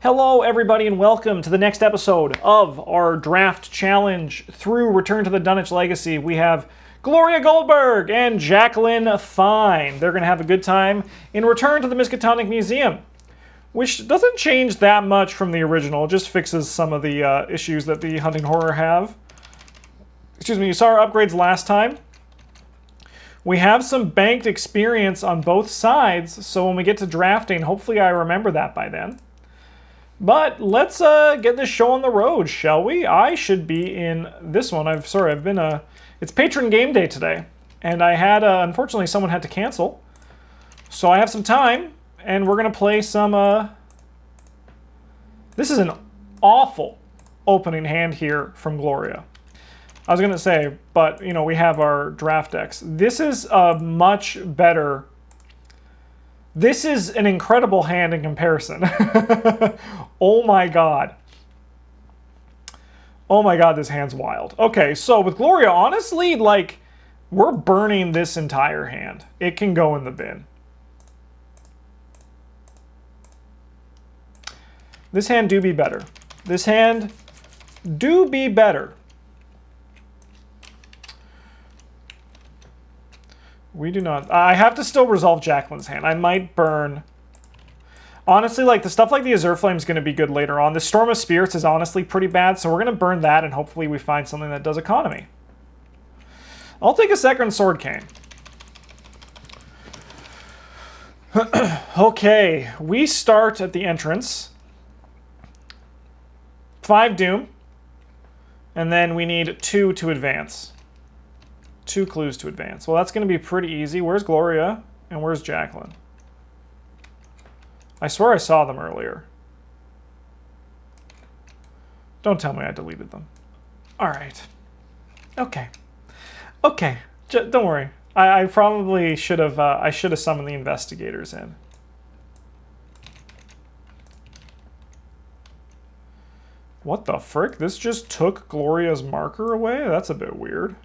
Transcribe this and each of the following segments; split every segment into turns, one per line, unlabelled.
Hello everybody and welcome to the next episode of our draft challenge through Return to the Dunwich Legacy. We have Gloria Goldberg and Jacqueline Fine. They're going to have a good time in Return to the Miskatonic Museum, which doesn't change that much from the original. It just fixes some of the issues that the Hunting Horror have. Excuse me, you saw our upgrades last time. We have some banked experience on both sides, so when we get to drafting, hopefully I remember that by then. But let's get this show on the road, shall we? I should be in this one. It's patron game day today, and I had unfortunately someone had to cancel, so I have some time, and we're gonna play some. This is an awful opening hand here from Gloria. I was gonna say, but you know we have our draft decks. This is a much better. This is an incredible hand in comparison. Oh my god. Oh my god, this hand's wild. Okay, so with Gloria, honestly, like, we're burning this entire hand. It can go in the bin. This hand do be better. This hand do be better. We do not. I have to still resolve Jacqueline's hand. I might burn. Honestly, like the stuff like the Azure Flame is going to be good later on. The Storm of Spirits is honestly pretty bad, so we're going to burn that and hopefully we find something that does economy. I'll take a second Sword Cane. Okay, we start at the entrance. 5 Doom. And then we need 2 to advance. 2 clues to advance. Well, that's going to be pretty easy. Where's Gloria? And where's Jacqueline? I swear I saw them earlier. Don't tell me I deleted them. All right. Okay. Okay. Don't worry. I probably should have. I should have summoned the investigators in. What the frick? This just took Gloria's marker away? That's a bit weird.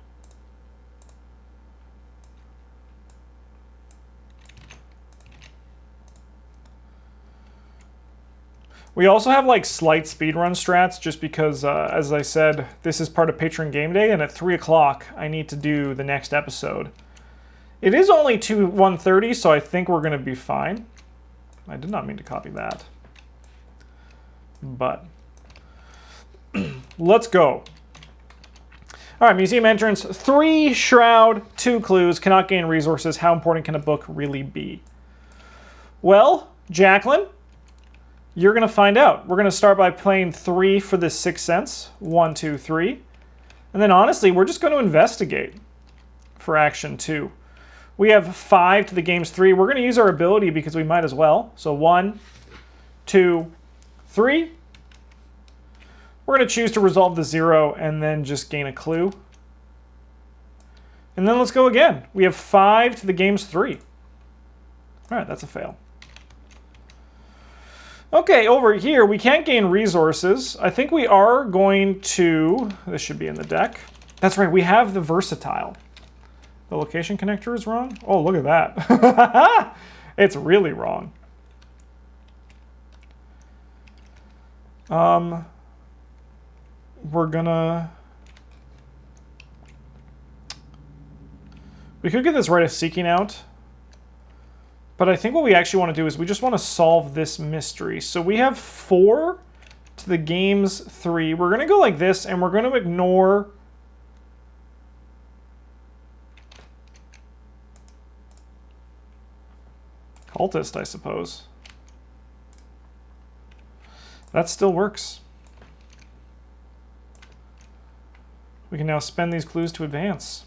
We also have like slight speedrun strats just because, as I said, this is part of Patron Game Day, and at 3 o'clock I need to do the next episode. It is only 1:30, so I think we're going to be fine. I did not mean to copy that. But let's go. All right, museum entrance, 3 shroud, 2 clues, cannot gain resources. How important can a book really be? Well, Jacqueline, you're going to find out. We're going to start by playing 3 for the Sixth Sense. 1, 2, 3. And then honestly, we're just going to investigate for action 2. We have 5 to the game's 3. We're going to use our ability because we might as well. So 1, 2, 3. We're going to choose to resolve the 0 and then just gain a clue. And then let's go again. We have 5 to the game's 3. All right, that's a fail. Okay, over here, we can't gain resources. I think we are going to... This should be in the deck. That's right, we have the versatile. The location connector is wrong? Oh, look at that. It's really wrong. We're gonna... We could get this right as seeking out. But I think what we actually want to do is we just want to solve this mystery. So we have 4 to the game's 3. We're going to go like this, and we're going to ignore... Cultist, I suppose. That still works. We can now spend these clues to advance.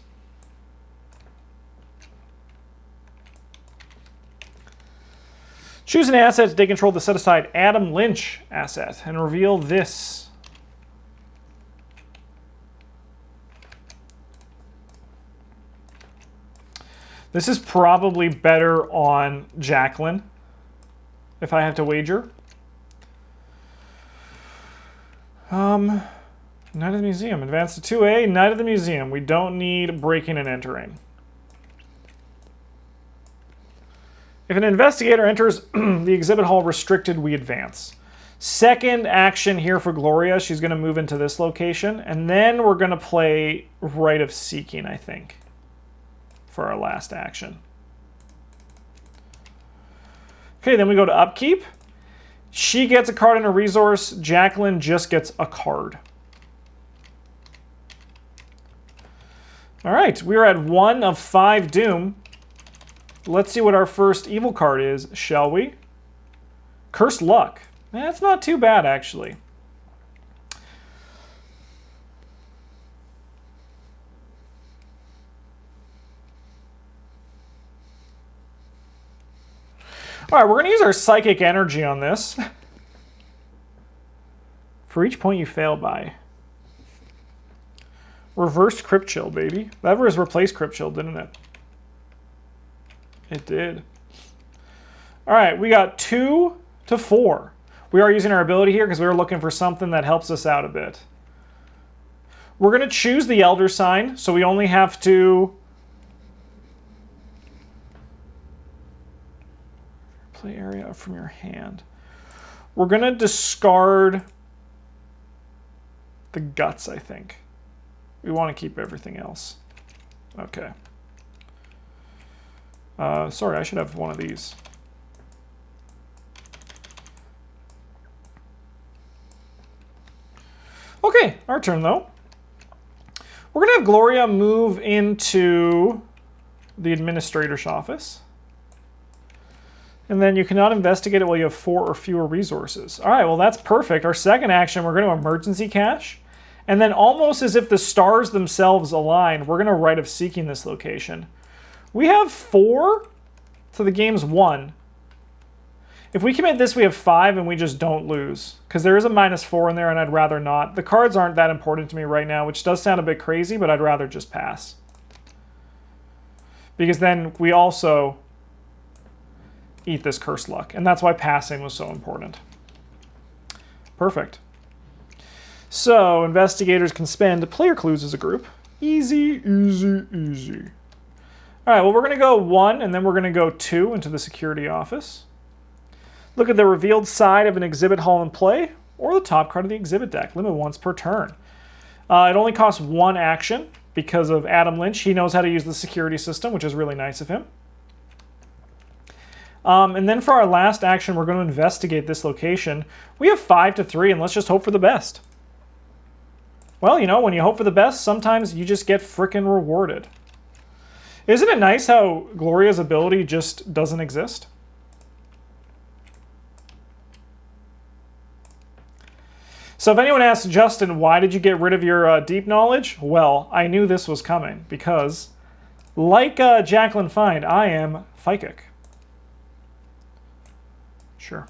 Choose an asset to take control of the set-aside Adam Lynch asset and reveal this. This is probably better on Jacqueline, if I have to wager. Knight of the Museum. Advance to 2A, Knight of the Museum. We don't need breaking and entering. If an investigator enters the exhibit hall restricted, we advance. Second action here for Gloria. She's going to move into this location. And then we're going to play Rite of Seeking, I think, for our last action. Okay, then we go to Upkeep. She gets a card and a resource. Jacqueline just gets a card. All right, we are at 1 of 5 Doom. Let's see what our first evil card is, shall we? Cursed Luck. That's not too bad, actually. All right, we're going to use our Psychic Energy on this. For each point you fail by. Reversed Crypt Chill, baby. That was replaced Crypt Chill, didn't it? It did. All right, we got 2 to 4. We are using our ability here because we were looking for something that helps us out a bit. We're going to choose the Elder Sign, so we only have to play area from your hand. We're going to discard the Guts, I think. We want to keep everything else. Okay. Sorry, I should have one of these. Okay, our turn though. We're going to have Gloria move into the Administrator's office. And then you cannot investigate it while you have 4 or fewer resources. All right, well that's perfect. Our second action, we're going to emergency cache. And then almost as if the stars themselves align, we're going to Rite of Seeking this location. We have 4, so the game's 1. If we commit this, we have 5 and we just don't lose. Because there is a -4 in there and I'd rather not. The cards aren't that important to me right now, which does sound a bit crazy, but I'd rather just pass. Because then we also eat this Cursed Luck. And that's why passing was so important. Perfect. So, investigators can spend player clues as a group. Easy, easy, easy. All right, well, we're going to go 1, and then we're going to go 2 into the security office. Look at the revealed side of an exhibit hall in play, or the top card of the exhibit deck. Limit once per turn. It only costs 1 action because of Adam Lynch. He knows how to use the security system, which is really nice of him. And then for our last action, we're going to investigate this location. We have 5 to 3, and let's just hope for the best. Well, you know, when you hope for the best, sometimes you just get frickin' rewarded. Isn't it nice how Gloria's ability just doesn't exist? So if anyone asks, Justin, why did you get rid of your deep knowledge? Well, I knew this was coming because, like Jacqueline Fine, I am psychic. Sure.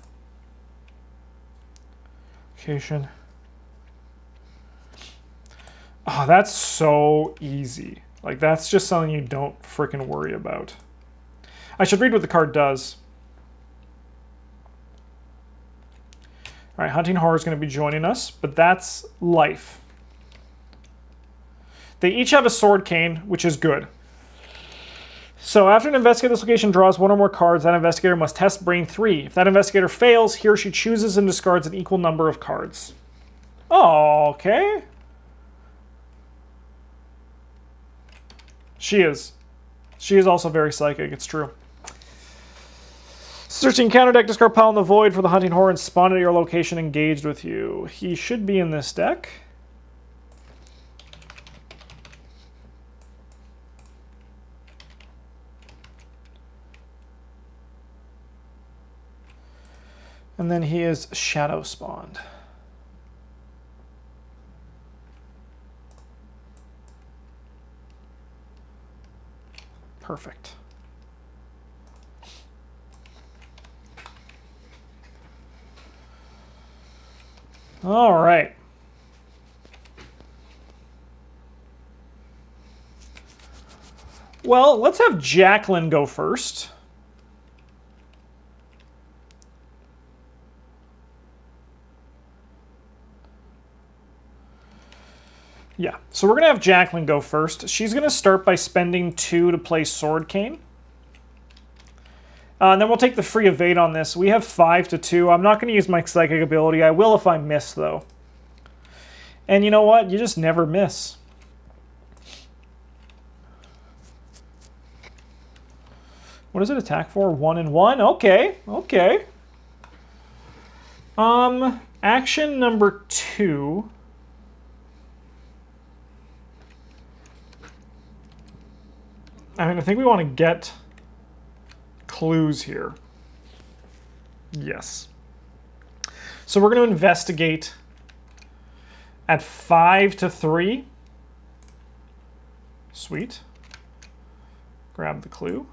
Location. Oh, that's so easy. Like, that's just something you don't frickin' worry about. I should read what the card does. All right, Hunting Horror is going to be joining us, but that's life. They each have a sword cane, which is good. So after an investigator this location draws 1 or more cards, that investigator must test Brain 3. If that investigator fails, he or she chooses and discards an equal number of cards. Oh, okay. She is. She is also very psychic, it's true. Searching counter deck, discard pile in the void for the Hunting Horror and spawn at your location engaged with you. He should be in this deck. And then he is shadow spawned. Perfect. All right. Well, let's have Jacqueline go first. Yeah, so we're going to have Jacqueline go first. She's going to start by spending 2 to play Sword Cane. And then we'll take the free evade on this. We have 5 to 2. I'm not going to use my psychic ability. I will if I miss, though. And you know what? You just never miss. What does it attack for? 1 and 1? Okay, okay. Action number 2. I mean, I think we want to get clues here. Yes. So we're going to investigate at 5 to 3. Sweet. Grab the clue.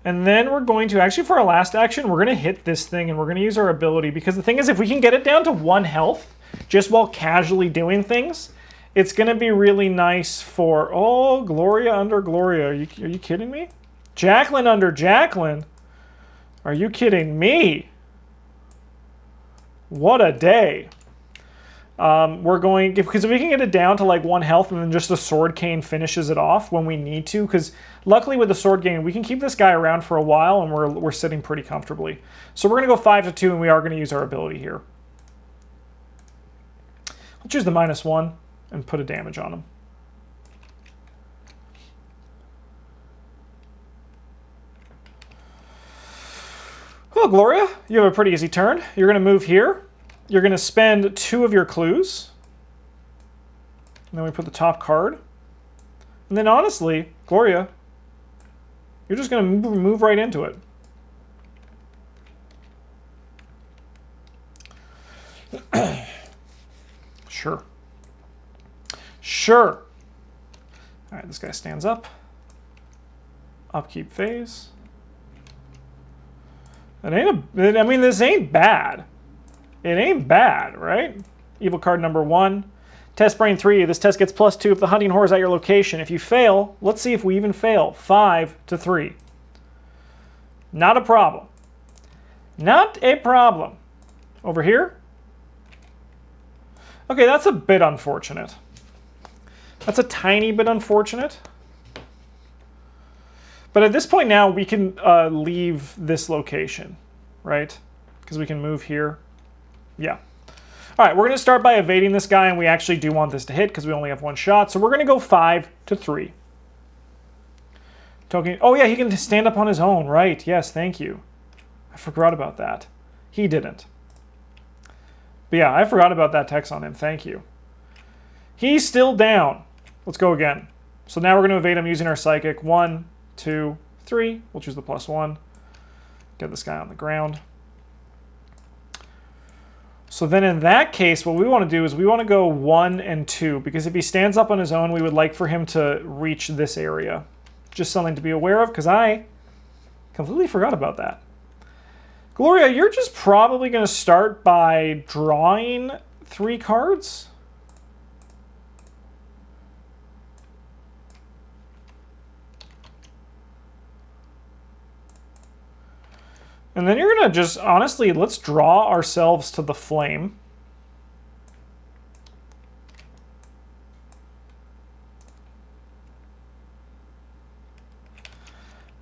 And then we're going to, actually for our last action, we're going to hit this thing and we're going to use our ability. Because the thing is, if we can get it down to 1 health, just while casually doing things, it's going to be really nice for... Oh, Gloria under Gloria. Are you kidding me? Jacqueline under Jacqueline? Are you kidding me? What a day. We're going... Because if we can get it down to like 1 health and then just the sword cane finishes it off when we need to. Because luckily with the sword cane, we can keep this guy around for a while and we're sitting pretty comfortably. So we're going to go 5 to 2 and we are going to use our ability here. Let's choose the -1. And put a damage on him. Well, Gloria, you have a pretty easy turn. You're going to move here. You're going to spend 2 of your clues. And then we put the top card. And then honestly, Gloria, you're just going to move right into it. Sure. Sure. All right, this guy stands up. Upkeep phase. I mean, this ain't bad. It ain't bad, right? Evil card number 1. Test brain 3. This test gets +2 if the hunting horror is at your location. If you fail, let's see if we even fail. 5 to 3. Not a problem. Not a problem. Over here? Okay, that's a bit unfortunate. That's a tiny bit unfortunate. But at this point now, we can leave this location, right? Because we can move here. Yeah. All right, we're going to start by evading this guy, and we actually do want this to hit because we only have 1 shot. So we're going to go 5 to 3. Token. Oh, yeah, he can stand up on his own. Right, yes, thank you. I forgot about that. He didn't. But yeah, I forgot about that text on him. Thank you. He's still down. Let's go again. So now we're going to evade him using our psychic. 1, 2, 3. We'll choose the +1. Get this guy on the ground. So then in that case, what we want to do is we want to go 1 and 2. Because if he stands up on his own, we would like for him to reach this area. Just something to be aware of, because I completely forgot about that. Gloria, you're just probably going to start by drawing 3 cards. And then you're going to just, honestly, let's draw ourselves to the flame.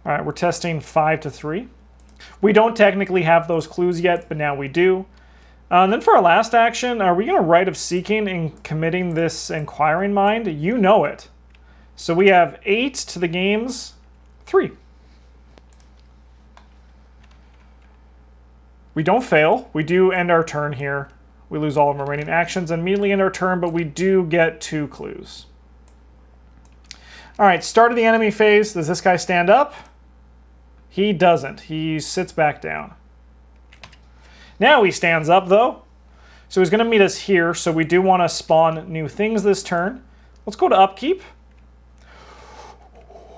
All right, we're testing 5 to 3. We don't technically have those clues yet, but now we do. And then for our last action, are we going to Rite of Seeking and committing this Inquiring Mind? You know it. So we have 8 to the game's 3. We don't fail. We do end our turn here. We lose all of our remaining actions and immediately end our turn, but we do get 2 clues. All right, start of the enemy phase. Does this guy stand up? He doesn't. He sits back down. Now he stands up, though. So he's going to meet us here, so we do want to spawn new things this turn. Let's go to upkeep.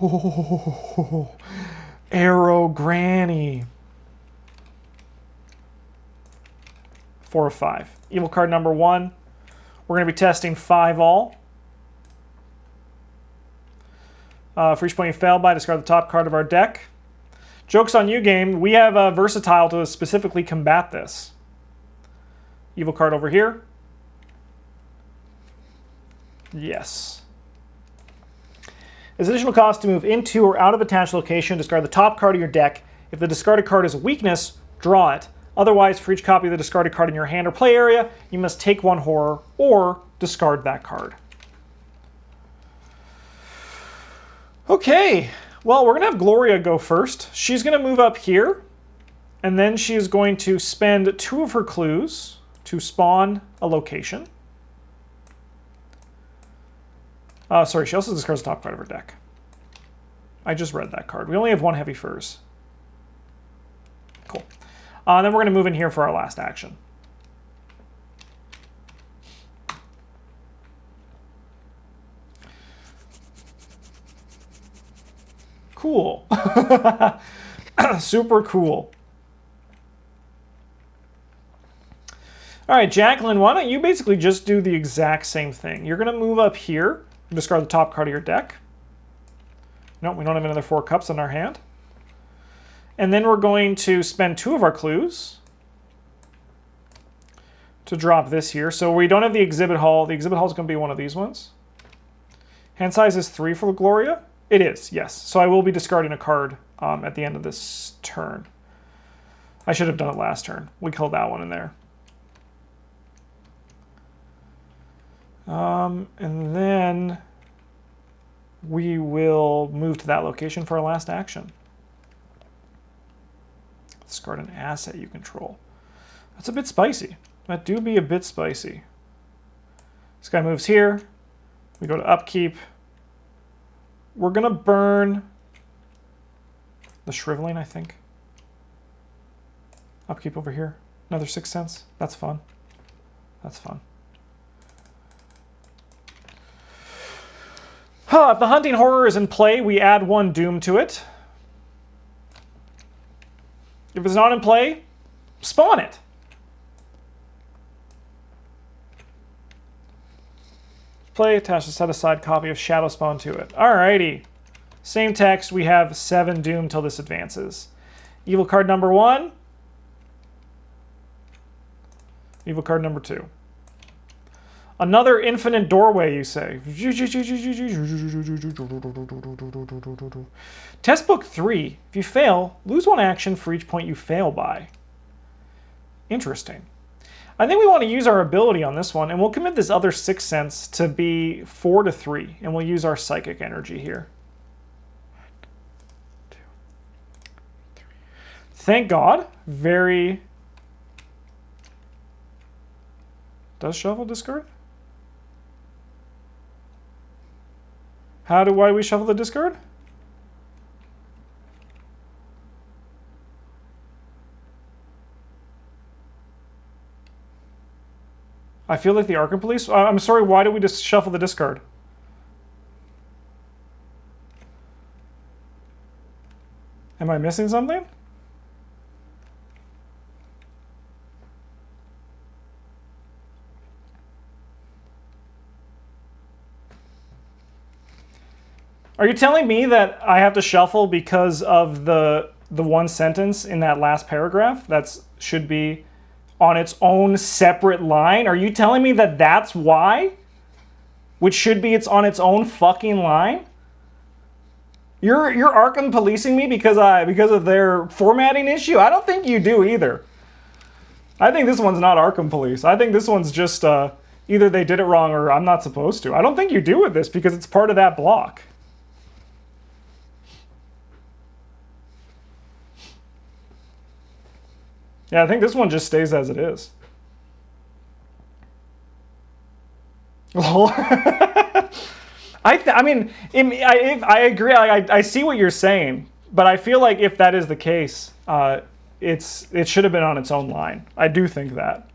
Oh, Arrow Granny. 4 of 5. Evil card number 1. We're going to be testing 5 all. For each point you fail by, discard the top card of our deck. Joke's on you, game. We have a Versatile to specifically combat this. Evil card over here. Yes. As additional cost to move into or out of attached location, discard the top card of your deck. If the discarded card is a weakness, draw it. Otherwise, for each copy of the discarded card in your hand or play area, you must take one horror or discard that card. Okay, well, we're going to have Gloria go first. She's going to move up here, and then she is going to spend 2 of her clues to spawn a location. Sorry, she also discards the top card of her deck. I just read that card. We only have 1 heavy furs. Cool. Then we're going to move in here for our last action. Cool. Super cool. All right, Jacqueline, why don't you basically just do the exact same thing? You're going to move up here, discard the top card of your deck. Nope, we don't have another 4 cups in our hand. And then we're going to spend 2 of our clues to drop this here. So we don't have the exhibit hall. The exhibit hall is going to be one of these ones. Hand size is 3 for Gloria. It is, yes. So I will be discarding a card at the end of this turn. I should have done it last turn. We killed that one in there. And then we will move to that location for our last action. Discard an asset you control. That's a bit spicy. That do be a bit spicy. This guy moves here. We go to upkeep. We're going to burn the Shriveling, I think. Upkeep over here. Another 6 cents. That's fun. That's fun. If the Hunting Horror is in play, we add 1 Doom to it. If it's not in play, spawn it. Play, attach a set-aside copy of Shadow Spawn to it. Alrighty. Same text, we have 7 Doom till this advances. Evil card number 1. Evil card number 2. Another infinite doorway, you say. Test book 3. If you fail, lose 1 action for each point you fail by. Interesting. I think we want to use our ability on this one, and we'll commit this other 6 cents to be 4 to 3, and we'll use our psychic energy here. 1, 2, 3. Thank God. Very... Does shuffle discard? Why do we shuffle the discard? I feel like the ARKHAM police. I'm sorry, why do we just shuffle the discard? Am I missing something? Are you telling me that I have to shuffle because of the 1 sentence in that last paragraph that should be on its own separate line? Are you telling me that that's why? Which should be it's on its own fucking line? You're ARKHAM policing me because of their formatting issue? I don't think you do either. I think this one's not ARKHAM police. I think this one's just either they did it wrong or I'm not supposed to. I don't think you do with this because it's part of that block. Yeah, I think this one just stays as it is. I mean, I agree. I see what you're saying, but I feel like if that is the case, it should have been on its own line. I do think that.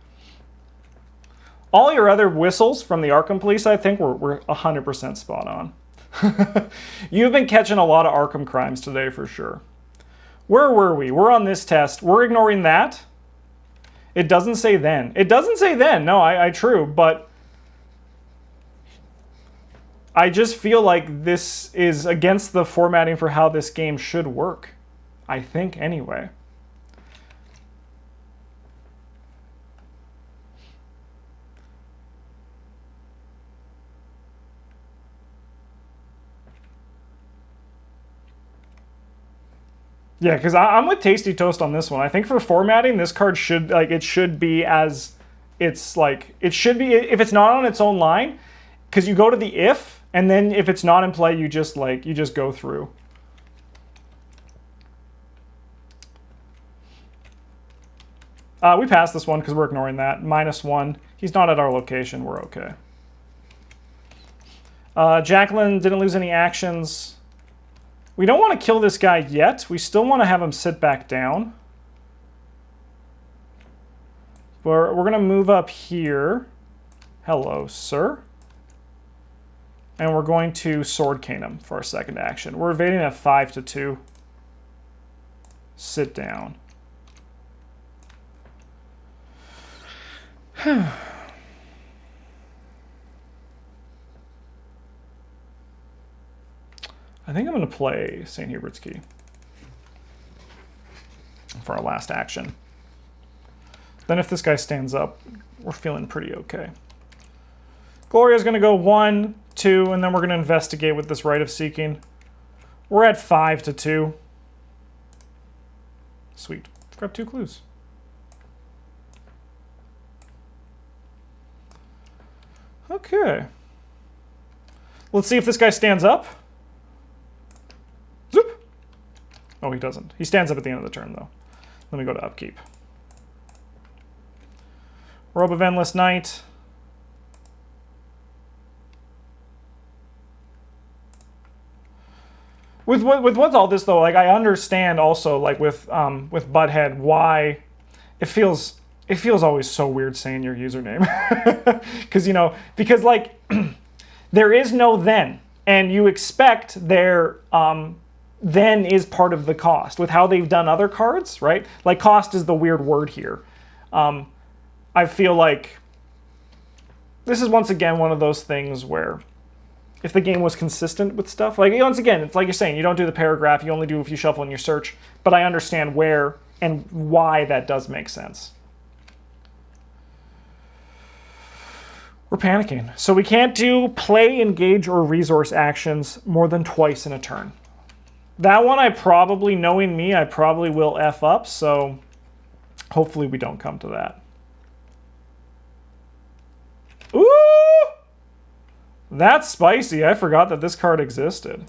All your other whistles from the ARKHAM police, I think, were 100% spot on. You've been catching a lot of ARKHAM crimes today for sure. Where were we? We're on this test. We're ignoring that. It doesn't say then. It doesn't say then. No, I true, but I just feel like this is against the formatting for how this game should work. I think anyway. Yeah, because I'm with Tasty Toast on this one. I think for formatting, this card should, like, it should be as, it's like, it should be, if it's not on its own line, because you go to the if, and then if it's not in play, you just, like, you just go through. We passed this one because we're ignoring that. -1. He's not at our location. We're okay. Jacqueline didn't lose any actions. We don't want to kill this guy yet. We still want to have him sit back down. We're going to move up here. Hello, sir. And we're going to sword cane him for our second action. We're evading at 5-2. Sit down. I think I'm going to play St. Hubert's Key for our last action. Then if this guy stands up, we're feeling pretty okay. Gloria's going to go 1, 2, and then we're going to investigate with this Rite of Seeking. We're at 5-2. Sweet. Grab 2 clues. Okay. Let's see if this guy stands up. Zoop. Oh, he doesn't. He stands up at the end of the turn, though. Let me go to upkeep. Robe of Endless Night. With what's all this though, like I understand also like with Butthead why it feels always so weird saying your username because like there is no then, and you expect their then is part of the cost with how they've done other cards, right? Like cost is the weird word here. I feel like this is once again one of those things where if the game was consistent with stuff, like once again, it's like you're saying, you don't do the paragraph, you only do if you shuffle in your search, but I understand where and why that does make sense. We're panicking. So we can't do play, engage, or resource actions more than twice in a turn. That one I probably, knowing me, I probably will F up, so hopefully we don't come to that. Ooh! That's spicy. I forgot that this card existed.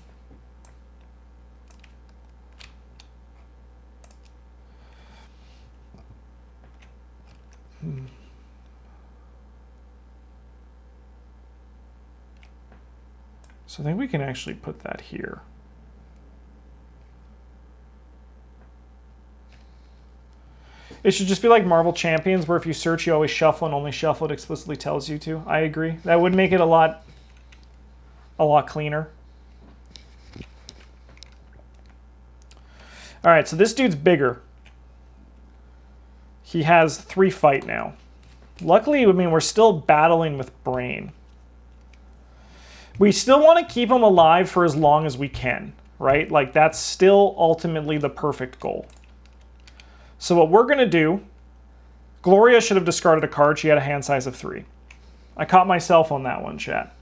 So I think we can actually put that here. It should just be like Marvel Champions, where if you search, you always shuffle and only shuffle it explicitly tells you to. I agree. That would make it a lot cleaner. All right, so this dude's bigger. He has 3 fight now. Luckily, I mean, we're still battling with brain. We still want to keep him alive for as long as we can, right? Like, that's still ultimately the perfect goal. So what we're going to do, Gloria should have discarded a card. She had a hand size of 3. I caught myself on that one, chat.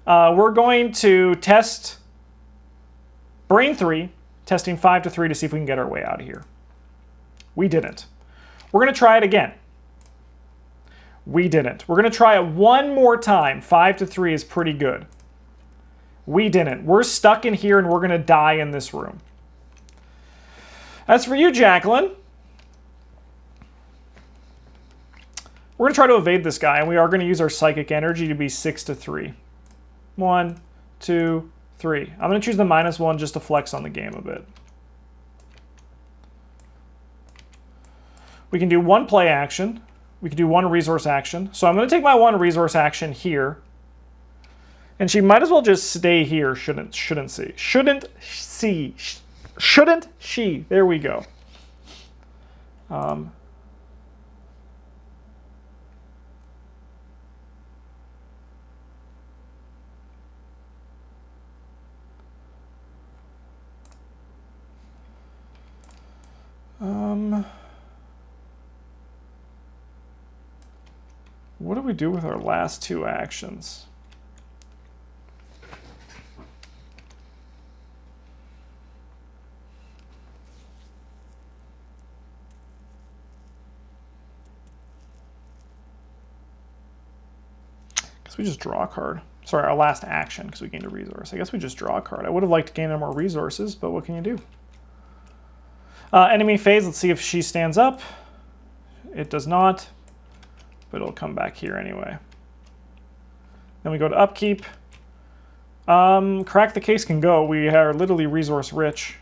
We're going to test Brain 3, testing 5-3 to see if we can get our way out of here. We didn't. We're going to try it again. We didn't. We're going to try it one more time. 5-3 is pretty good. We didn't. We're stuck in here and we're going to die in this room. As for you, Jacqueline, we're going to try to evade this guy, and we are going to use our psychic energy to be 6-3. 1, 2, 3. I'm going to choose the -1 just to flex on the game a bit. We can do 1 play action. We can do 1 resource action. So I'm going to take my 1 resource action here. And she might as well just stay here, shouldn't she? Shouldn't she? There we go. What do we do with our last 2 actions? guess we just draw a card. Sorry, our last action, because we gained a resource. I guess we just draw a card. I would have liked to gain more resources, but what can you do? Enemy phase, let's see if she stands up. It does not, but it'll come back here anyway. Then we go to upkeep. Crack the case can go. We are literally resource rich.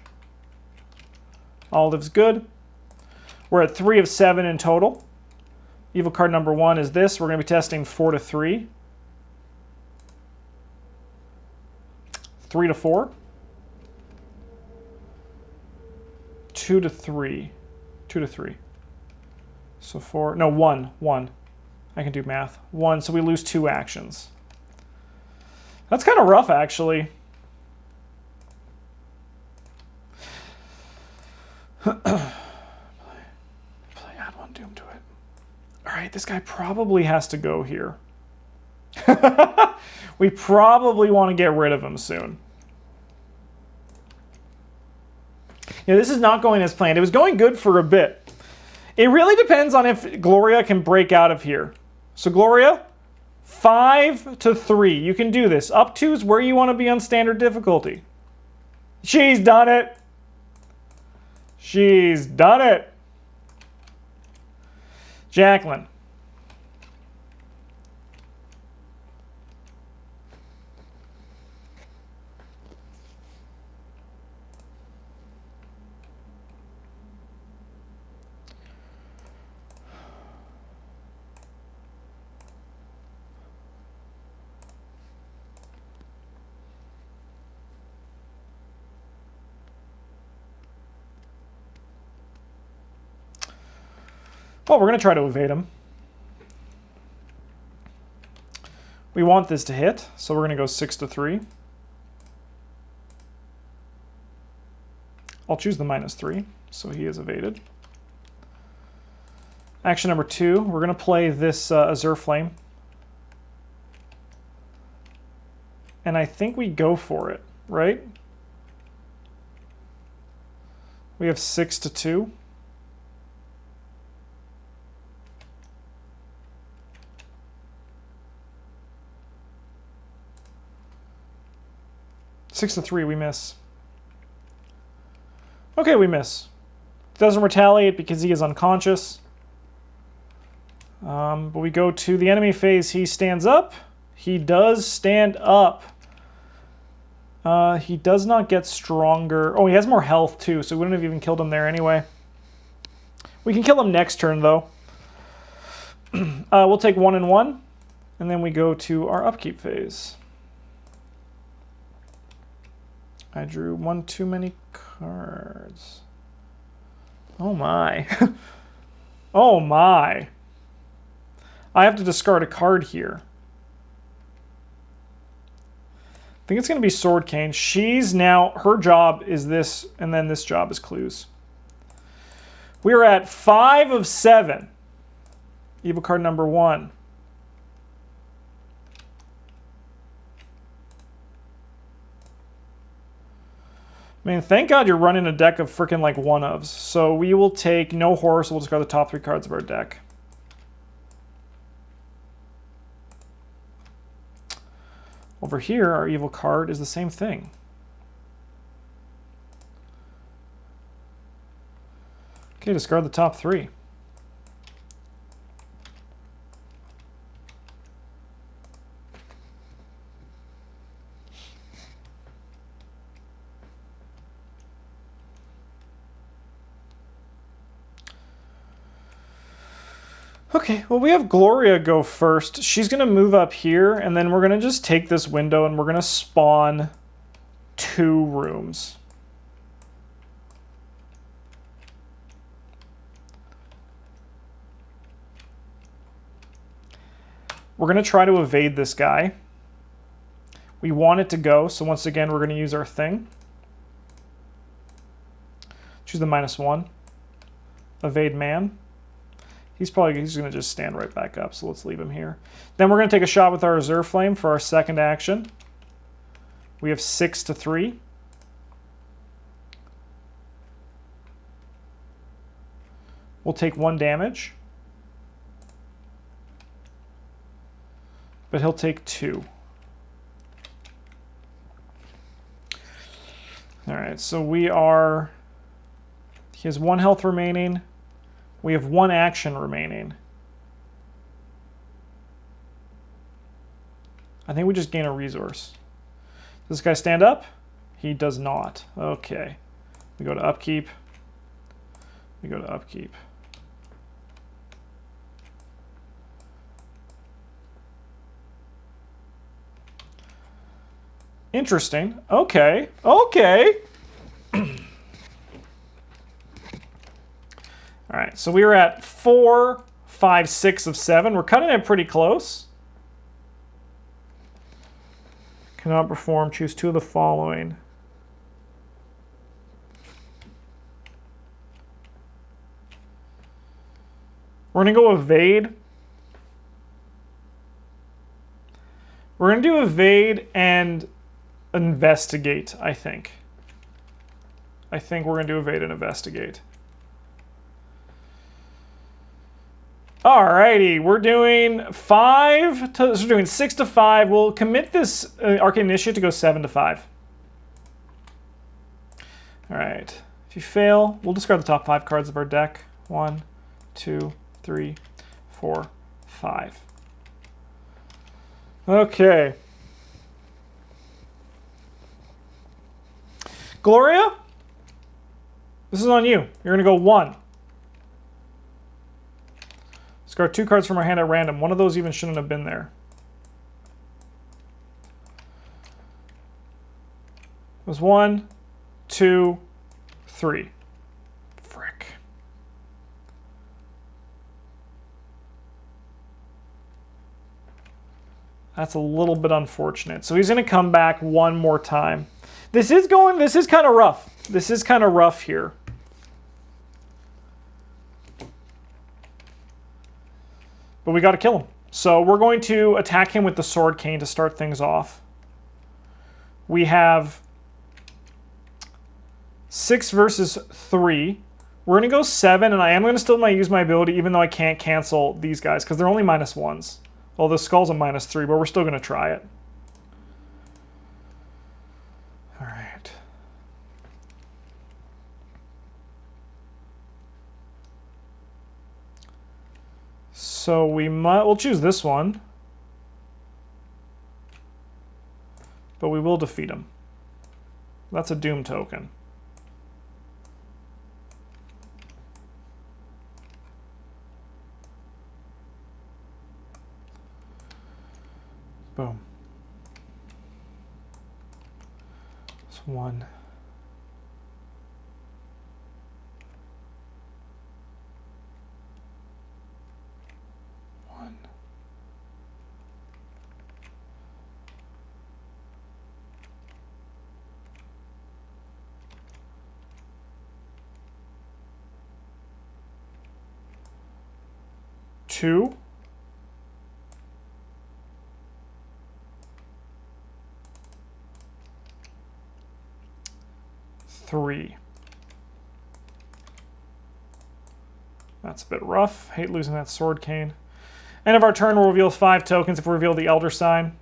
All lives good. We're at 3 of 7 in total. Evil card number 1 is this. We're going to be testing 4 to 3. 3 to 4. 2 to 3. 2 to 3. So 4. No, 1. 1. I can do math. 1. So we lose 2 actions. That's kind of rough, actually. Play add 1 doom to it. All right, this guy probably has to go here. We probably want to get rid of him soon. Yeah, this is not going as planned. It was going good for a bit. It really depends on if Gloria can break out of here. So Gloria, 5 to 3. You can do this. Up 2 is where you want to be on standard difficulty. She's done it. She's done it. Jacqueline. Well, we're going to try to evade him. We want this to hit, so we're going to go 6 to 3. I'll choose the -3, so he is evaded. Action number 2, we're going to play this Azure Flame. And I think we go for it, right? We have 6 to 2. Six to 3, we miss. Okay, we miss. Doesn't retaliate because he is unconscious. But we go to the enemy phase. He stands up. He does stand up. He does not get stronger. Oh, he has more health too, so we wouldn't have even killed him there anyway. We can kill him next turn though. We'll take 1 and 1, and then we go to our upkeep phase. I drew 1 too many cards. Oh my. Oh my. I have to discard a card here. I think it's going to be Sword Cane. She's now, her job is this, and then this job is clues. We are at 5 of 7. Evil card number 1. I mean, thank God you're running a deck of freaking like 1-ofs. So we will take no horror, so we'll discard the top 3 cards of our deck. Over here, our evil card is the same thing. Okay, discard the top 3. Okay, well, we have Gloria go first. She's going to move up here, and then we're going to just take this window, and we're going to spawn 2 rooms. We're going to try to evade this guy. We want it to go, so once again, we're going to use our thing. Choose the -1. Evade man. He's going to just stand right back up, so let's leave him here. Then we're going to take a shot with our Azure Flame for our second action. We have 6 to 3. We'll take 1 damage. but he'll take 2. All right, so he has 1 health remaining. We have 1 action remaining. I think we just gain a resource. Does this guy stand up? He does not. Okay. We go to upkeep. We go to upkeep. Interesting. Okay. Okay. All right. So we were at 4, 5, 6 of 7. We're cutting it pretty close. Cannot perform. Choose 2 of the following. We're going to go evade. We're going to do evade and investigate, I think. I think we're going to do evade and investigate. Alrighty, we're doing 5 to, so we're doing 6 to 5. We'll commit this arcane initiative to go 7 to 5. Alright, if you fail, we'll discard the top 5 cards of our deck. 1, 2, 3, 4, 5. Okay. Gloria, this is on you. You're going to go 1. Discard 2 cards from our hand at random. One of those even shouldn't have been there. It was 1, 2, 3. Frick. That's a little bit unfortunate. So he's going to come back 1 more time. This is kind of rough. This is kind of rough here. But we got to kill him. So we're going to attack him with the sword cane to start things off. We have 6 versus 3. We're going to go 7, and I am going to still use my ability, even though I can't cancel these guys, because they're only -1s. Well, the skull's a -3, but we're still going to try it. All right. So we'll choose this one. But we will defeat him. That's a doom token. Boom. It's 1. 1. Two. 3. That's a bit rough. Hate losing that sword cane. End of our turn, we'll reveal 5 tokens if we reveal the Elder Sign.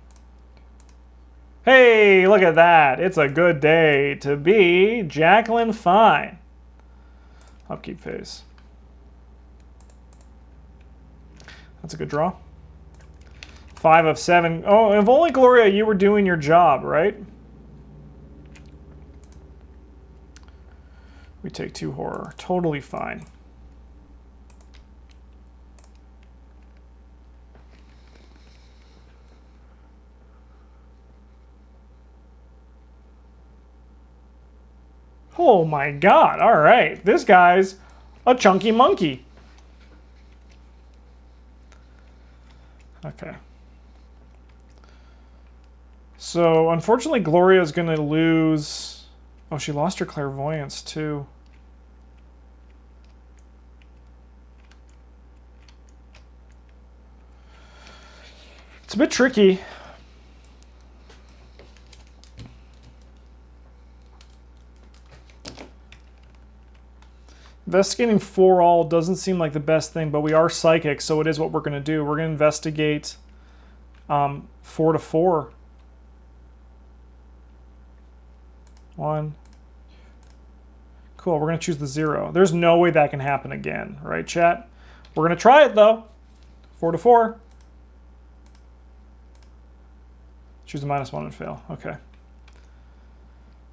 Hey, look at that. It's a good day to be Jacqueline Fine. Upkeep phase. That's a good draw. 5 of 7. Oh, if only, Gloria, you were doing your job, right? We take 2 horror. Totally fine. Oh my god, all right. This guy's a chunky monkey. Okay. So, unfortunately, Gloria's going to lose... Oh, she lost her clairvoyance, too. It's a bit tricky. Investigating 4 all doesn't seem like the best thing, but we are psychic, so it is what we're going to do. We're going to investigate 4 to 4. 1. Cool, we're going to choose the 0. There's no way that can happen again, right, chat? We're going to try it, though. 4 to 4. Choose a -1 and fail. Okay.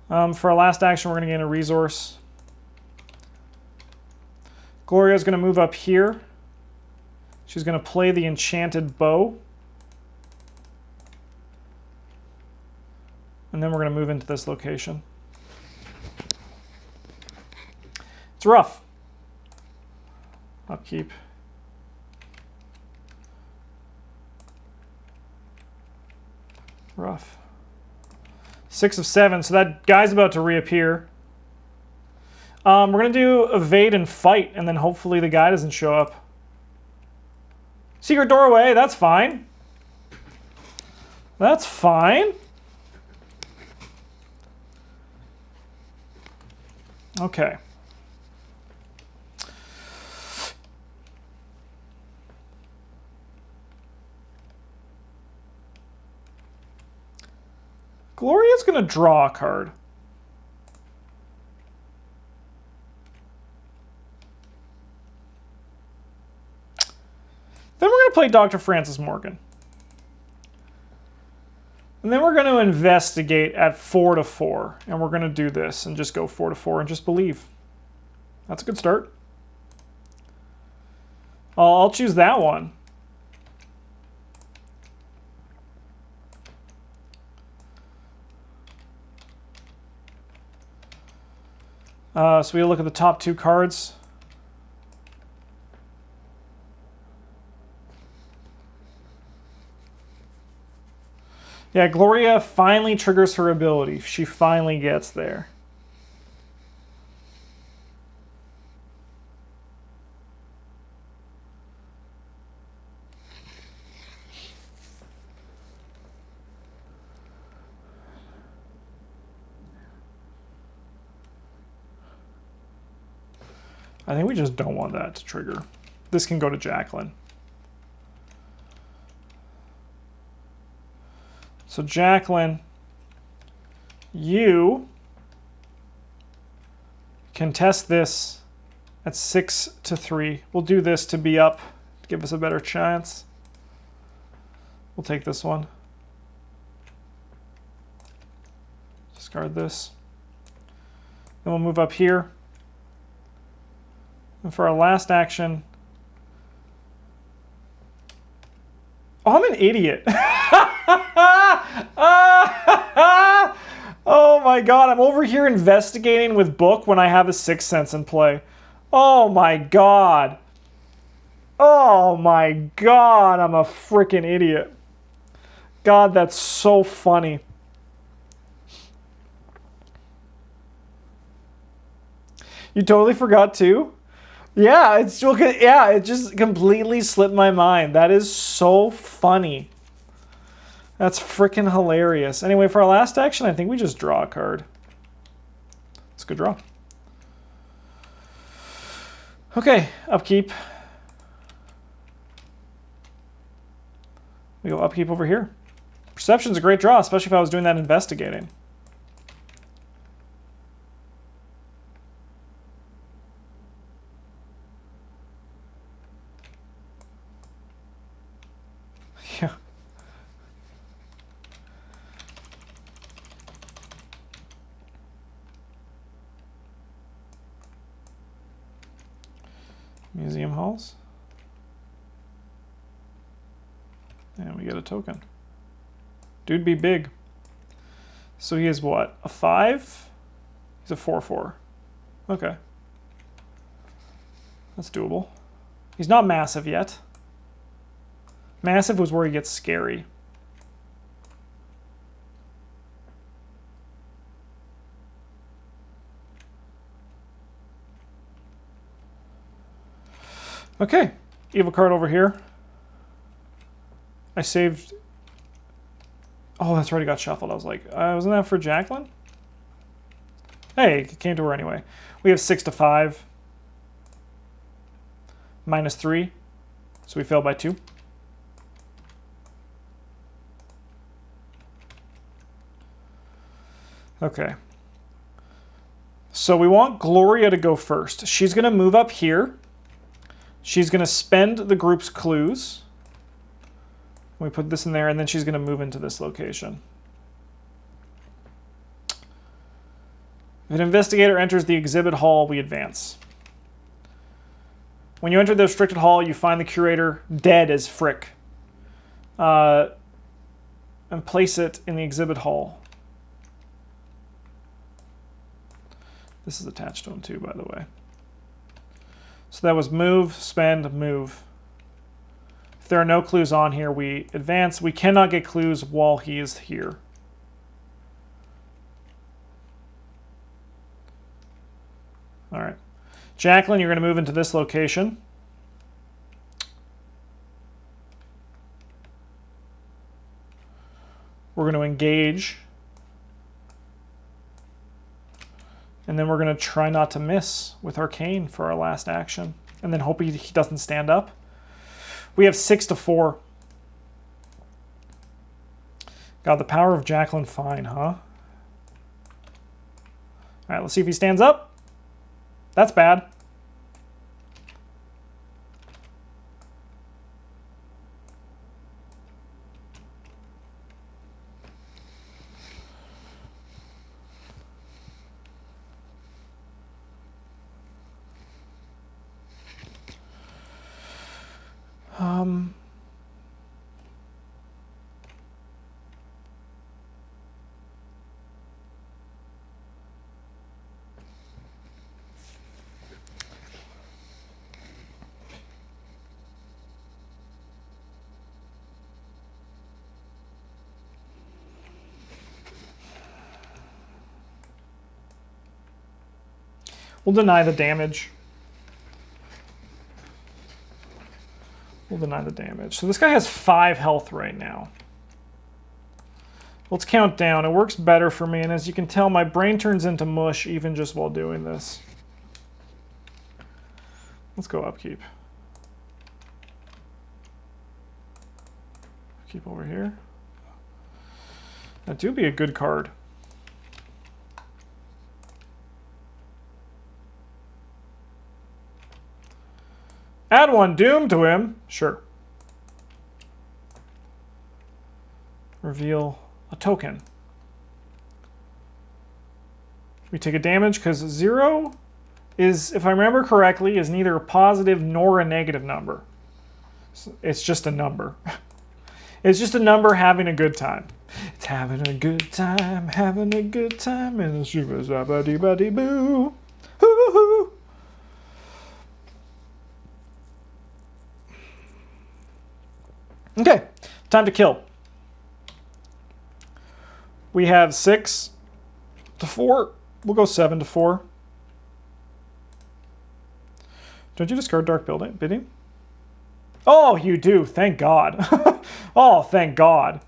For our last action, we're going to gain a resource. Gloria's going to move up here. She's going to play the enchanted bow. And then we're going to move into this location. It's rough. Upkeep. Rough. 6 of 7, so that guy's about to reappear. We're going to do evade and fight, and then hopefully the guy doesn't show up. Secret doorway, that's fine. That's fine. Okay. Gloria's going to draw a card. Then we're going to play Dr. Francis Morgan. And then we're going to investigate at 4 to 4. And we're going to do this and just go 4 to 4 and just believe. That's a good start. I'll choose that one. So we look at the top 2 cards. Yeah, Gloria finally triggers her ability. She finally gets there. I think we just don't want that to trigger. This can go to Jacqueline. So Jacqueline, you can test this at 6 to 3. We'll do this to be up, to give us a better chance. We'll take this one. Discard this. Then we'll move up here. And for our last action, oh, I'm an idiot. Oh my god, I'm over here investigating with book when I have a 6th sense in play. Oh my god. Oh my god, I'm a freaking idiot. God, that's so funny. You totally forgot too? Yeah, it just completely slipped my mind. That is so funny. That's freaking hilarious. Anyway, for our last action, I think we just draw a card. It's a good draw. Okay, upkeep. We go upkeep over here. Perception's a great draw, especially if I was doing that investigating. Yeah. Museum halls. And we get a token. Dude be big. So he is what? A 5? He's a 4/4. Okay. That's doable. He's not massive yet. Massive was where he gets scary. Okay, evil card over here. I saved... Oh, that's right, it got shuffled. I was like, wasn't that for Jacqueline? Hey, it came to her anyway. We have 6 to 5. -3. So we failed by 2. Okay. So we want Gloria to go first. She's going to move up here. She's going to spend the group's clues. We put this in there, and then she's going to move into this location. If an investigator enters the exhibit hall, we advance. When you enter the restricted hall, you find the curator dead as frick. And place it in the exhibit hall. This is attached to him too, by the way. So that was move, spend, move. If there are no clues on here, we advance. We cannot get clues while he is here. All right. Jacqueline, you're going to move into this location. We're going to engage. And then we're going to try not to miss with Arcane for our last action. And then hope he doesn't stand up. We have 6 to 4. God, the power of Jacqueline Fine, huh? All right, let's see if he stands up. That's bad. We'll deny the damage. We'll deny the damage. So this guy has 5 health right now. Let's count down. It works better for me, and as you can tell, my brain turns into mush even just while doing this. Let's go upkeep. Keep over here. That do be a good card. Add 1 doom to him. Sure. Reveal a token. We take a damage because 0 is, if I remember correctly, is neither a positive nor a negative number. It's just a number. It's just a number having a good time. It's having a good time, having a good time, and it's super zabba dee boo. Hoo-hoo. Okay, time to kill. We have 6 to 4. We'll go 7 to 4. Don't you discard Dark Bidding? Oh, you do. Thank God. Oh, thank God.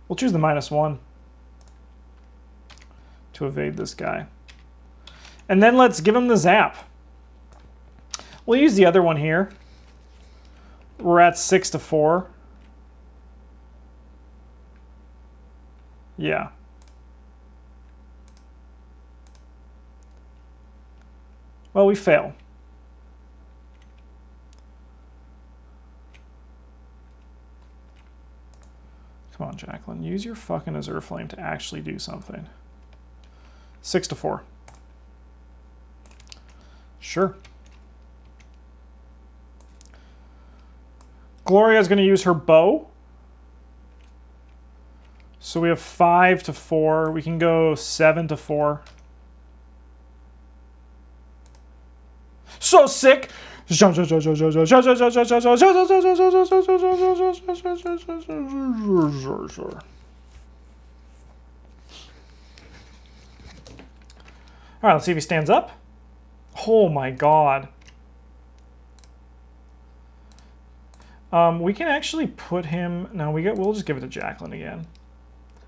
We'll choose the -1 to evade this guy. And then let's give him the zap. We'll use the other one here. We're at 6 to 4. Yeah. Well, we fail. Come on, Jacqueline. Use your fucking Azure Flame to actually do something. 6 to 4. Sure. Gloria's going to use her bow. So we have 5 to 4. We can go 7 to 4. So sick! Alright, let's see if he stands up. Oh my God. We can actually put him... No, we'll just give it to Jacqueline again.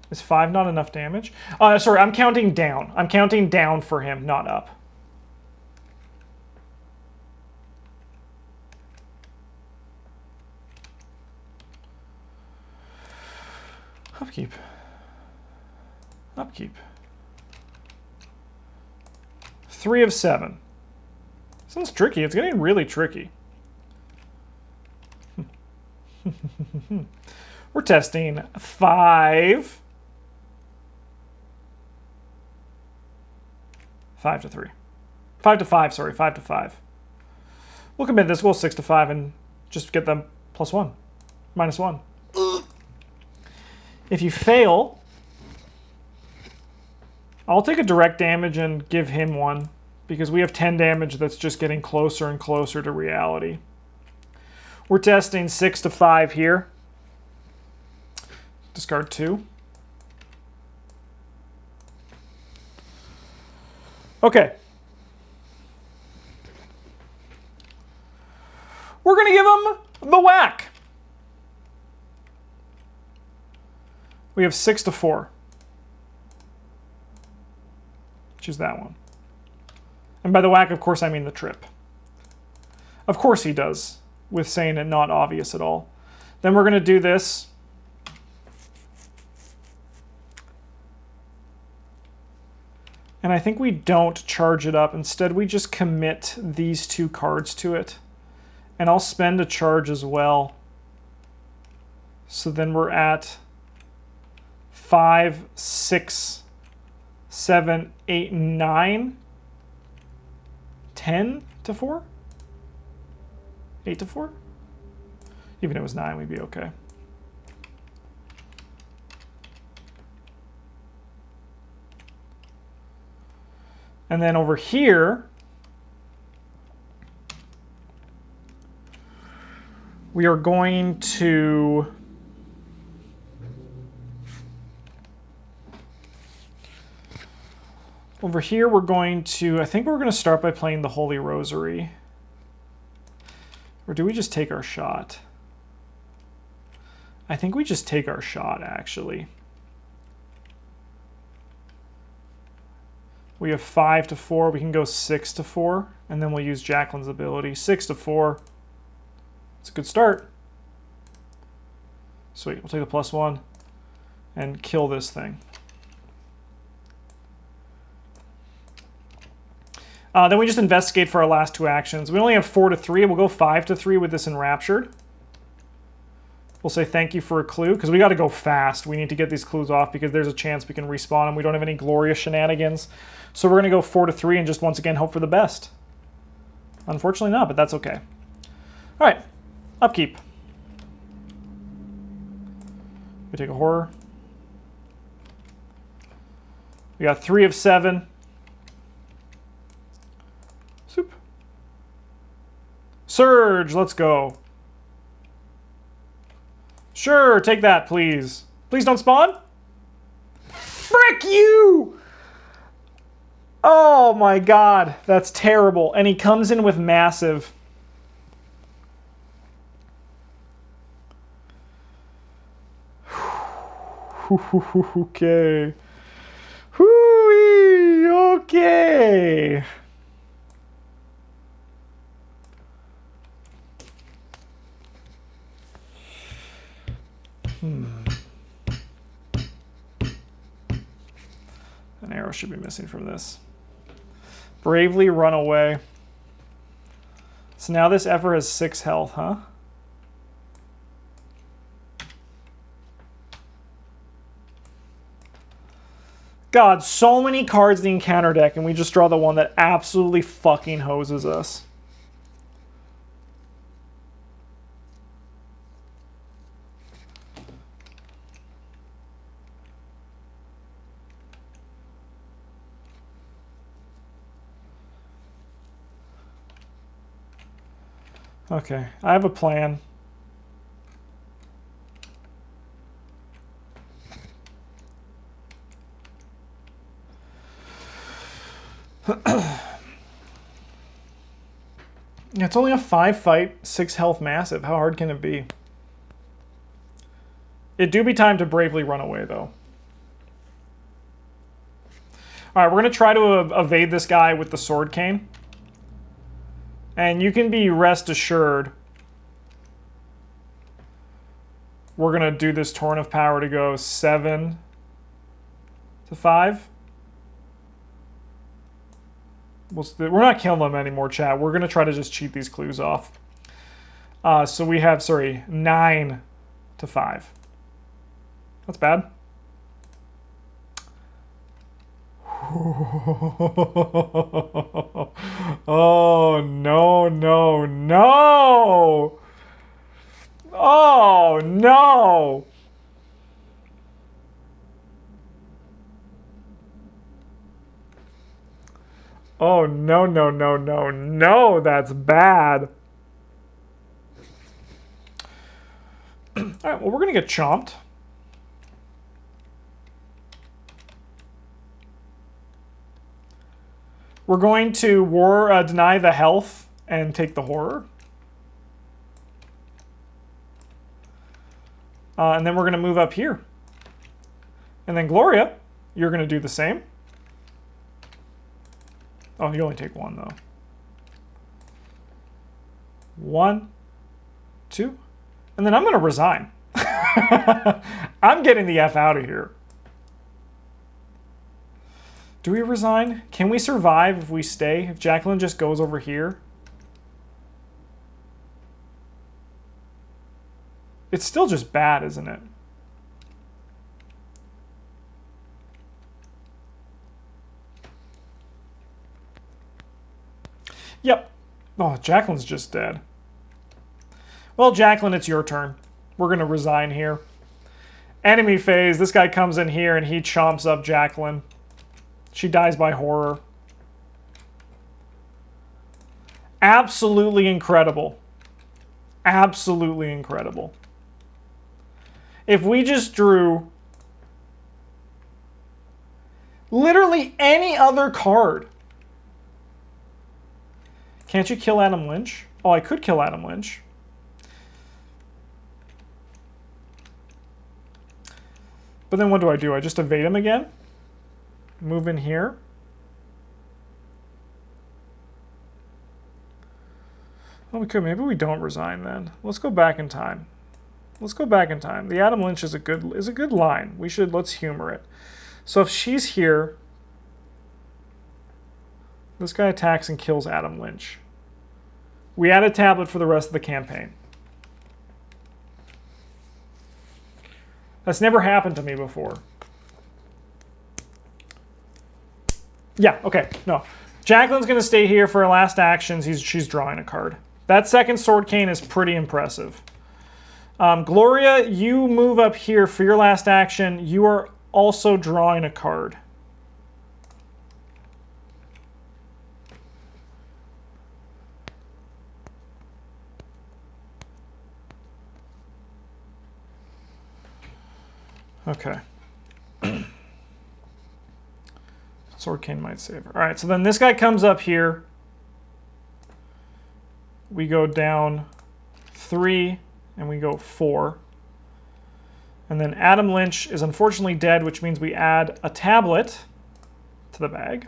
Is 5 not enough damage? Sorry, I'm counting down. I'm counting down for him, not up. Upkeep. Upkeep. 3 of 7. This one's tricky. It's getting really tricky. We're testing 5. 5 to 3. 5 to 5, sorry. 5 to 5. We'll commit this. We'll 6 to 5 and just get them +1. -1. If you fail, I'll take a direct damage and give him 1, because we have 10 damage that's just getting closer and closer to reality. We're testing 6 to 5 here. Discard 2. Okay. We're going to give him the whack. We have 6 to 4. Choose that one. And by the whack, of course, I mean the trip. Of course he does, with saying it not obvious at all. Then we're going to do this. And I think we don't charge it up. Instead, we just commit these 2 cards to it. And I'll spend a charge as well. So then we're at 5, 6, 7, 8, 9, 10 to 4? 8 to 4? Even if it was 9, we'd be okay. And then over here, we are going to I think we're going to start by playing the Holy Rosary. Or do we just take our shot? I think we just take our shot, actually. We have 5 to 4. We can go 6 to 4, and then we'll use Jacqueline's ability. 6 to 4. It's a good start. Sweet. We'll take the +1 and kill this thing. Then we just investigate for our last 2 actions. We only have 4 to 3. We'll go 5 to 3 with this Enraptured. We'll say thank you for a clue, because we got to go fast. We need to get these clues off because there's a chance we can respawn them. We don't have any glorious shenanigans. So we're going to go 4 to 3 and just once again hope for the best. Unfortunately not, but that's okay. All right, upkeep. We take a horror. We got 3 of 7. Soup. Surge, let's go. Sure, take that, please. Please don't spawn. Frick you! Oh my god, that's terrible. And he comes in with massive. Okay. Hoo-wee, okay. An arrow should be missing from this. Bravely run away. So now this Ever has 6 health, huh? God, so many cards in the encounter deck, and we just draw the one that absolutely fucking hoses us. Okay, I have a plan. It's only a 5-fight, 6 health massive. How hard can it be? It do be time to bravely run away, though. All right, we're going to try to evade this guy with the sword cane. And you can be rest assured we're going to do this Torrent of Power to go 7, to 5. We're not killing them anymore, chat. We're going to try to just cheat these clues off. So we have, 9 to 5. That's bad. Oh, no, no, no. Oh, no. Oh, no, no, no, no, no. That's bad. All right, well, we're going to get chomped. We're going to deny the health and take the horror. And then we're going to move up here. And then Gloria, you're going to do the same. Oh, you only take 1, though. 1, 2. And then I'm going to resign. I'm getting the F out of here. Do we resign? Can we survive if we stay? If Jacqueline just goes over here? It's still just bad, isn't it? Yep. Oh, Jacqueline's just dead. Well, Jacqueline, it's your turn. We're going to resign here. Enemy phase. This guy comes in here and he chomps up Jacqueline. She dies by horror. Absolutely incredible. Absolutely incredible. If we just drew literally any other card. Can't you kill Adam Lynch? Oh, I could kill Adam Lynch. But then what do? I just evade him again? Move in here. Oh, we could. Maybe we don't resign then. Let's go back in time. Let's go back in time. The Adam Lynch is a good line. Let's humor it. So if she's here, this guy attacks and kills Adam Lynch. We add a tablet for the rest of the campaign. That's never happened to me before. Yeah, okay, no. Jacqueline's going to stay here for her last actions. She's drawing a card. That second sword cane is pretty impressive. Gloria, you move up here for your last action. You are also drawing a card. Okay. Sword cane might save her. All right, so then this guy comes up here. We go down 3 and we go 4. And then Adam Lynch is unfortunately dead, which means we add a tablet to the bag.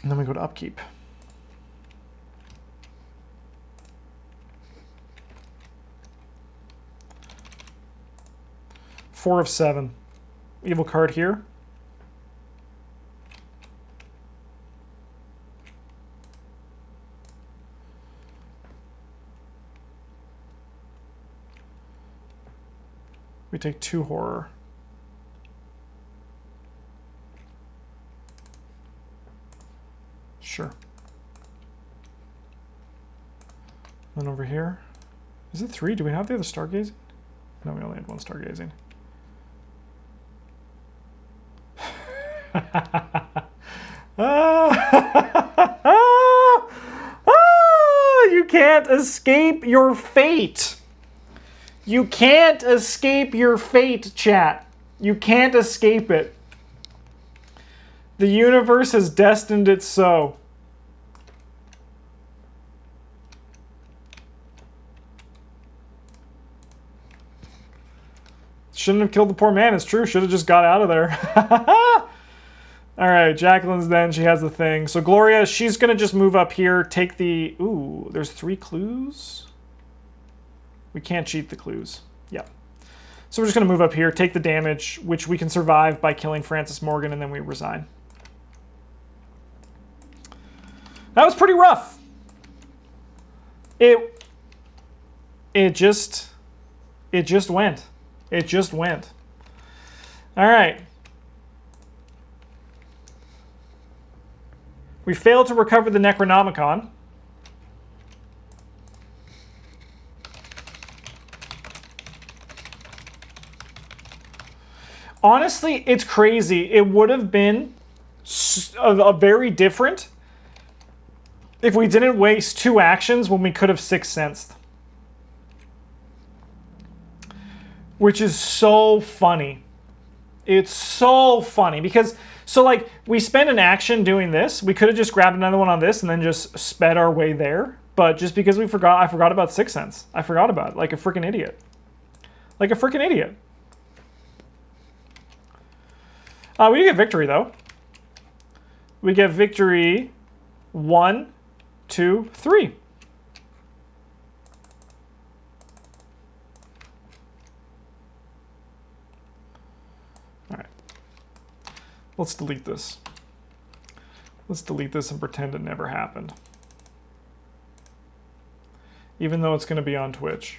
And then we go to upkeep. Four of 7. Evil card here. We take 2 horror. Sure. Then over here. Is it 3? Do we have the other stargazing? No, we only had 1 stargazing. You can't escape your fate. You can't escape your fate, chat. You can't escape it. The universe has destined it so. Shouldn't have killed the poor man, it's true. Should have just got out of there. All right, Jacqueline's then. She has the thing. So Gloria, she's going to just move up here, take the... Ooh, there's 3 clues? We can't cheat the clues. Yep. So we're just going to move up here, take the damage, which we can survive by killing Francis Morgan, and then we resign. That was pretty rough. It just went. It just went. All right. We failed to recover the Necronomicon. Honestly, it's crazy. It would have been a very different if we didn't waste 2 actions when we could have Sixth Sensed. Which is so funny. It's so funny because, so like, we spent an action doing this. We could have just grabbed another one on this and then just sped our way there. But just because I forgot about Sixth Sense. I forgot about it like a freaking idiot. Like a freaking idiot. We do get victory, though. We get victory 1, 2, 3. All right. Let's delete this. Let's delete this and pretend it never happened. Even though it's going to be on Twitch.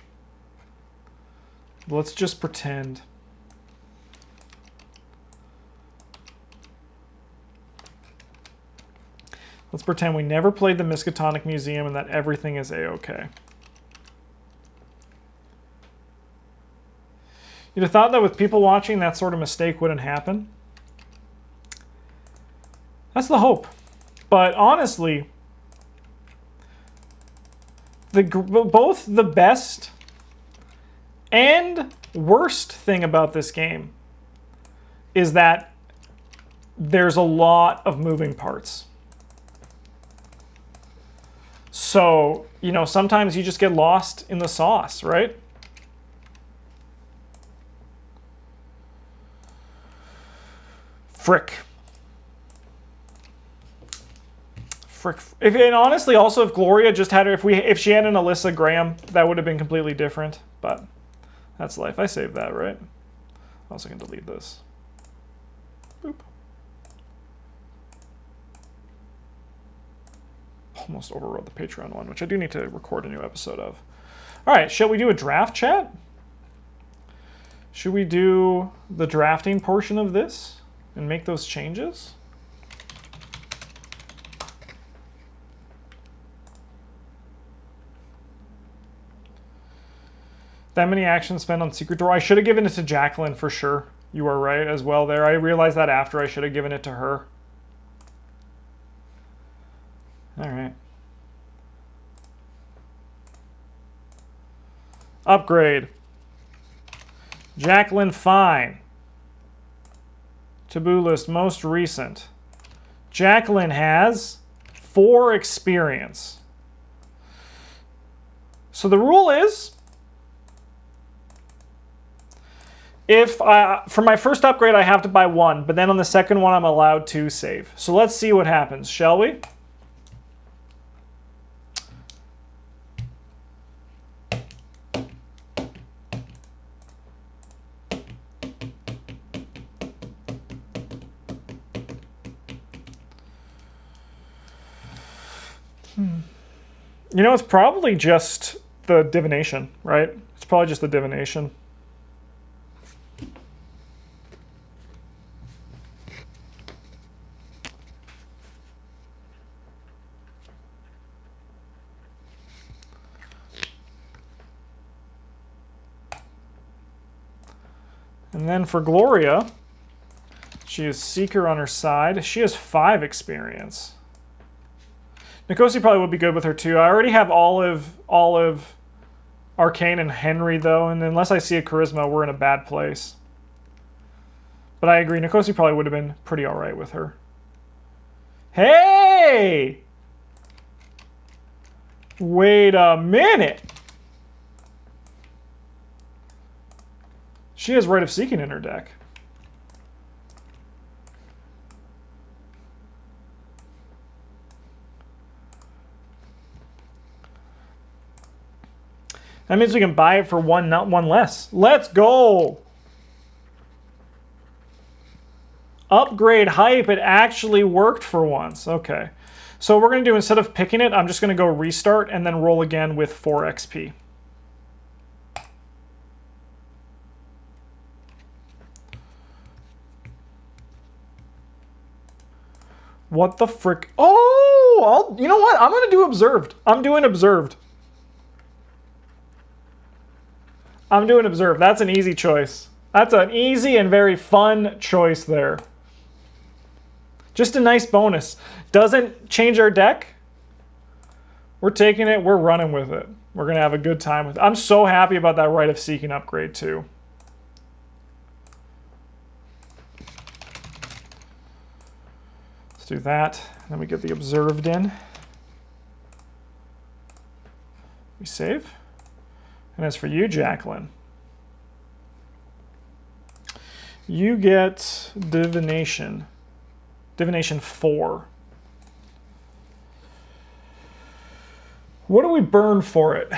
Let's just pretend. Let's pretend we never played the Miskatonic Museum and that everything is A-okay. You'd have thought that with people watching, that sort of mistake wouldn't happen. That's the hope. But honestly, both the best and worst thing about this game is that there's a lot of moving parts. So, you know, sometimes you just get lost in the sauce, right? Frick. And honestly, also, if Gloria just had her, if she had an Alyssa Graham, that would have been completely different. But that's life. I saved that, right? I also can delete this. Boop. Almost overrode the Patreon one, which I do need to record a new episode of. All right, shall we do a draft chat? Should we do the drafting portion of this and make those changes? That many actions spent on Secret Door. I should have given it to Jacqueline for sure. You are right as well there. I realized that after I should have given it to her. All right. Upgrade. Jacqueline Fine. Taboo list most recent. Jacqueline has 4 experience. So the rule is, for my first upgrade I have to buy 1, but then on the second one I'm allowed to save. So let's see what happens, shall we? You know, it's probably just the divination, right? It's probably just the divination. And then for Gloria, she is Seeker on her side. She has 5 experience. Nikosi probably would be good with her too. I already have Olive, Arcane, and Henry though, and unless I see a Charisma, we're in a bad place. But I agree, Nikosi probably would have been pretty alright with her. Hey! Wait a minute! She has Rite of Seeking in her deck. That means we can buy it for one, not one less. Let's go! Upgrade hype. It actually worked for once. Okay. So what we're going to do, instead of picking it, I'm just going to go restart and then roll again with 4 XP. What the frick? Oh! You know what? I'm going to do observed. I'm doing observed. I'm doing observed. That's an easy choice. That's an easy and very fun choice there. Just a nice bonus. Doesn't change our deck. We're taking it. We're running with it. We're going to have a good time with it. I'm so happy about that Rite of Seeking upgrade too. Let's do that. Then we get the observed in. We save. And as for you, Jacqueline, you get Divination. Divination 4. What do we burn for it?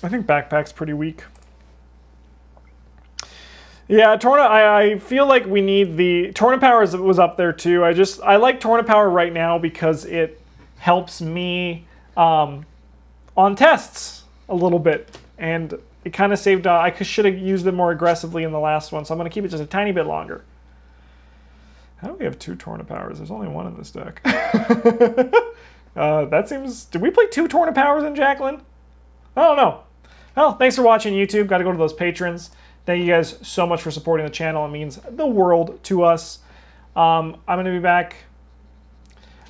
I think Backpack's pretty weak. Yeah, I feel like we need the... Torrent Power was up there too. I like Torrent Power right now because it helps me on tests a little bit. And it kind of saved... I should have used them more aggressively in the last one, so I'm going to keep it just a tiny bit longer. How do we have 2 Torrent Powers? There's only 1 in this deck. That seems... Did we play 2 Torrent Powers in Jacqueline? I don't know. Well, thanks for watching, YouTube. Got to go to those patrons. Thank you guys so much for supporting the channel. It means the world to us. I'm going to be back.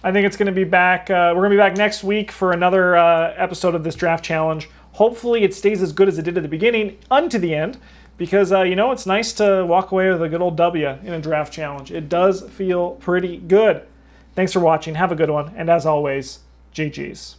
I think it's going to be back. We're going to be back next week for another episode of this draft challenge. Hopefully it stays as good as it did at the beginning unto the end. Because, you know, it's nice to walk away with a good old W in a draft challenge. It does feel pretty good. Thanks for watching. Have a good one. And as always, GG's.